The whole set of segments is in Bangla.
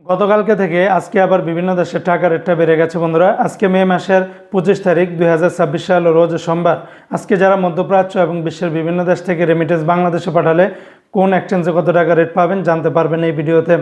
গতকালকে থেকে আজকে আবার বিভিন্ন দেশের টাকার রেটটা বেড়ে গেছে বন্ধুরা। আজকে মে মাসের 25 তারিখ 2026 সাল রোজ সোমবার। আজকে যারা মধ্যপ্রাচ্য এবং বিশ্বের বিভিন্ন দেশ থেকে রেমিটেন্স বাংলাদেশে পাঠালে কোন এক্সচেঞ্জে কত টাকা রেট পাবেন জানতে পারবেন এই ভিডিওতে।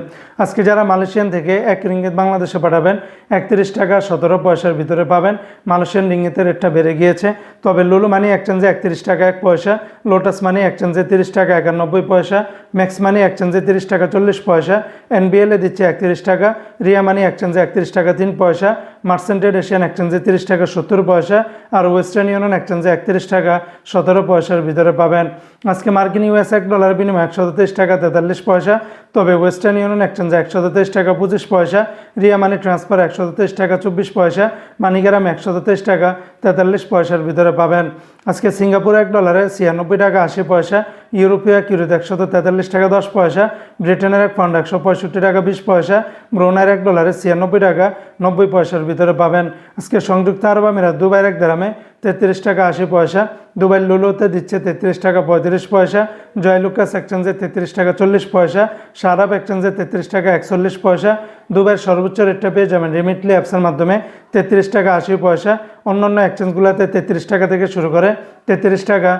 আজকে যারা মালয়েশিয়ান থেকে 1 রিঙ্গিত বাংলাদেশে পাঠাবেন 31 টাকা 17 পয়সার ভিতরে পাবেন। মালয়েশিয়ান রিঙ্গিতের রেটটা বেড়ে গিয়েছে, তবে লুলু মানি এক্সচেঞ্জে 31 টাকা 1 পয়সা, লোটাস মানি এক্সচেঞ্জে 30 টাকা 91 পয়সা, ম্যাক্স মানি এক্সচেঞ্জে 30 টাকা 40 পয়সা, এনবিএলে দিচ্ছে 31 টাকা, রিয়া মানি এক্সচেঞ্জে 31 টাকা 3 পয়সা, মার্সেন্টেড এশিয়ান এক্সচেঞ্জে 30 টাকা 70 পয়সা আর ওয়েস্টার্ন ইউনিয়ন এক্সচেঞ্জে 31 টাকা 17 পয়সার ভিতরে পাবেন। আজকে মার্কিন ইউএস $1 বিনিময়ে 123 টাকা 43 পয়সা, তবে ওয়েস্টার্ন ইউনিয়ন এক্সচেঞ্জে 123 টাকা 25 পয়সা, রিয়া মানি ট্রান্সফার 123 টাকা 24 পয়সা, মানিগ্রাম 123 টাকা 43 পয়সার ভিতরে পাবেন। আজকে সিঙ্গাপুর $1 96 টাকা 80 পয়সা, ইউরোপীয় কিউরিত 143 টাকা 10 পয়সা, ব্রিটেনের এক পাউন্ড 165 টাকা 20 পয়সা, ব্রুনাইয়ের $1 96 টাকা 90 পয়সার ভিতরে পাবেন। আজকে সংযুক্ত আরব আমিরাত দুবাইয়ের 1 দিরহামে 33 টাকা 80 পয়সা, দুবাই লুলুতে দিচ্ছে 33 টাকা 35 পয়সা, জয়লুকাস এক্সচেঞ্জে 33 টাকা 40 পয়সা, সারাব এক্সচেঞ্জে 33 টাকা 41 পয়সা। দুবাইয়ের সর্বোচ্চ রেটটা পেয়ে যাবেন রিমিটলি অ্যাপসের মাধ্যমে 33 টাকা 80 পয়সা। অন্যান্য এক্সচেঞ্জগুলোতে 33 টাকা থেকে শুরু করে 33 টাকা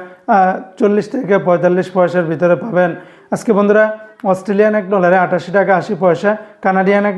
40 থেকে 45 পয়সার ভিতরে পাবেন। আজকে বন্ধুরা অস্ট্রেলিয়ান $1 88 টাকা 80 পয়সা, কানাডিয়ান $1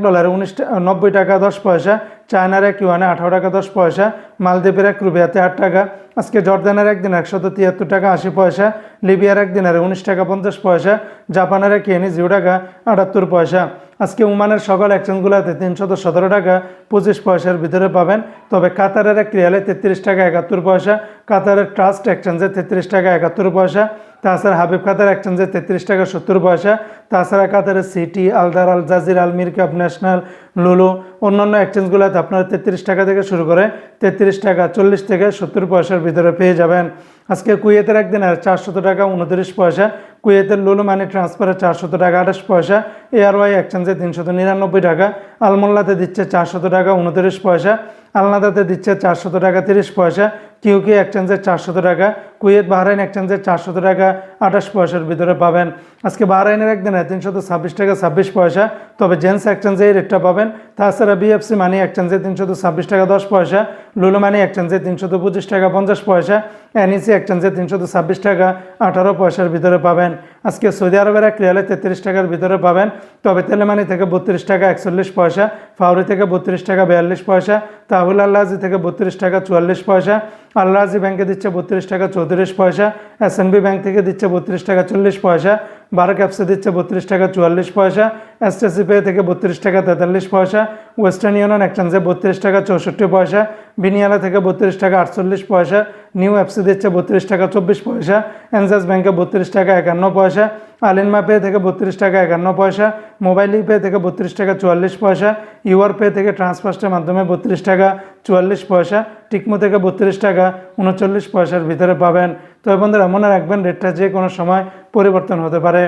90 টাকা 10 পয়সা, চায়নার এক ইউয়ানে 18 টাকা 10 পয়সা, মালদ্বীপের এক রুপিয়াতে 8 টাকা। আজকে জর্দানের একদিন 173 টাকা 80 পয়সা, লিবিয়ার একদিনের 19 টাকা 50 পয়সা, জাপানের এক ইয়েনি 0 টাকা 78 পয়সা। আজকে ওমানের সকল এক্সচেঞ্জগুলোতে 317 টাকা 25 পয়সার ভিতরে পাবেন, তবে কাতারের এক রিয়ালে 33 টাকা 71 পয়সা, কাতারের ট্রাস্ট এক্সচেঞ্জে 33 টাকা 71 পয়সা, তাছাড়া হাবিব কাতার এক্সচেঞ্জে 33 টাকা 70 পয়সা, তাছাড়া কাতারের সিটি, আলদার, আল জাজির, আল মিরকাপ, ন্যাশনাল, লুলু অন্যান্য এক্সচেঞ্জগুলোতে আপনারা 33 টাকা থেকে শুরু করে 33 টাকা 40 থেকে 70 পয়সার ভিতরে পেয়ে যাবেন। আজকে কুয়েতের একদিনের 400 টাকা 29 পয়সা, কুয়েতের লুলু মানি ট্রান্সফারে 400 টাকা 28 পয়সা, এআরওয়াই এক্সচেঞ্জে 399 টাকা, আলমোল্লাতে দিচ্ছে 400 টাকা 29 পয়সা, আলনাদাতে দিচ্ছে 400 টাকা 30 পয়সা, কিউকি এক্সচেঞ্জের 400 টাকা, কুয়েত বাহরাইন এক্সচেঞ্জের 400 টাকা 28 পয়সার ভিতরে পাবেন। আজকে বাহরাইনের একদিনে 326 টাকা 26 পয়সা, তবে জেন্স এক্সচেঞ্জে এই রেটটা পাবেন। তাছাড়া বিএফসি মানি এক্সচেঞ্জে 326 টাকা 10 পয়সা, লুলু মানি এক্সচেঞ্জে 325 টাকা 50 পয়সা, এনইসি এক্সচেঞ্জে 326 টাকা 18 পয়সার ভিতরে পাবেন। আজকে সৌদি আরবের এক রিয়ালে 33 টাকার ভিতরে পাবেন, তবে তেলেমানি থেকে 32 টাকা 41 পয়সা, ফাউরি থেকে 32 টাকা 42 পয়সা, তাহুল আল্লাজি থেকে 32 টাকা 44 পয়সা, আল্লাজি ব্যাংকে দিচ্ছে 32 টাকা 34 পয়সা, এসএনবি ব্যাংক থেকে দিচ্ছে 32 টাকা 40 পয়সা, বারাক অ্যাপসে দিচ্ছে 32 টাকা 44 পয়সা, এসটিসি পে থেকে 32 টাকা 43 পয়সা, ওয়েস্টার্ন ইউনিয়ন এক্সচেঞ্জে 32 টাকা 64 পয়সা, বিনিয়ালা থেকে 32 টাকা 48 পয়সা, নিউ অ্যাপসে দিচ্ছে 32 টাকা 24 পয়সা, এনজাস ব্যাংকে 32 টাকা 51 পয়সা, আলিনমা পে থেকে 32 টাকা 51 পয়সা, মোবাইল পে থেকে 32 টাকা 44 পয়সা, ইউআর পে থেকে ট্রান্সফার্স্টের মাধ্যমে 32 টাকা 44 পয়সা, টিকমো থেকে 32 টাকা 39 পয়সার ভিতরে পাবেন। তো বন্ধুরা মনে রাখবেন রেটটা যে কোনো সময় পরিবর্তন হতে পারে।